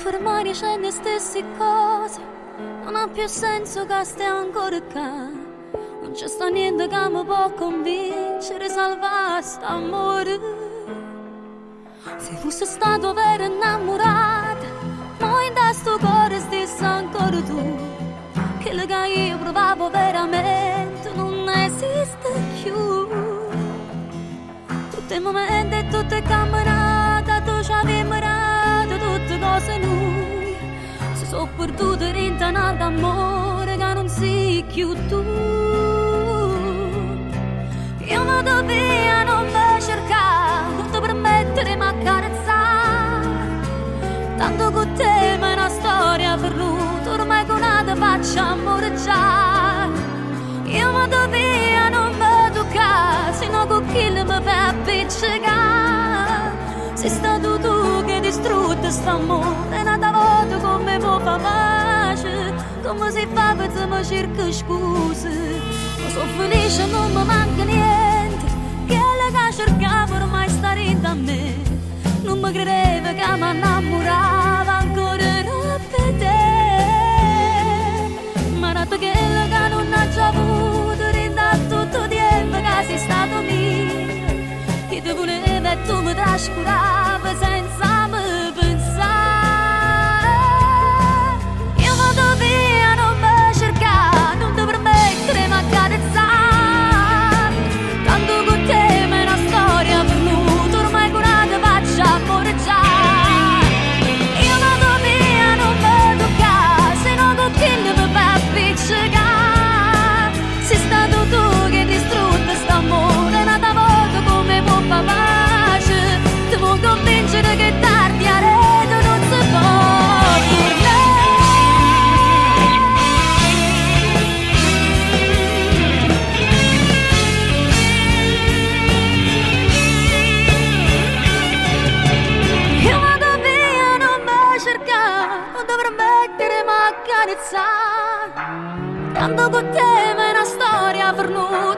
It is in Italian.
fermare le stesse cose non ha più senso che stiamo ancora qua. Non c'è sta niente che mi può convincere a salvare st'amore. Se fosse stato vero innamorato, mo in sto cuore stesse ancora tu. Quello che io provavo veramente non esiste più. Tutti i momenti e tutte le camminate, tu ci avevi mirato tutte cose noi. Si sono perdute in un d'amore che non sei più tu. Io vado via, non mi cercare, non ti permettere di accarezzare. Tanto con te ma è una storia perduta, ormai con una te faccio amoreggiare. Io vado via, non mi toccare, se no con chi mi fai appiccicare. Sei stato tu che hai distrutto st'amore, è nata volta come può far pace, come si fa per mi cercare scuse. Ma sono felice, non mi manca niente, che la che cercavo ormai sta da me. Non mi credeva che mi innamorava ancora per te. Ma dato che non ha già avuto, rinda tutto tempo che sei stato mio. Chi ti voleva e tu mi trascuravi senza me pensare. Io vado via, non mi cercare, non ti permettere di accarezzare. Tanto con te ma è una storia venuta, ormai curata faccio amoreggiare. Io vado via, non mi toccare, se no con chi mi fa appiccicare. Sei stato tu che hai distrutto st'amore, è nata volta come può far pace. Ti vuoi convincere che tardi a rete non si può tornare. Io vado via, non mi cercare, non dovrò mettere ma accarezzare. Tanto con te ma è una storia per noi.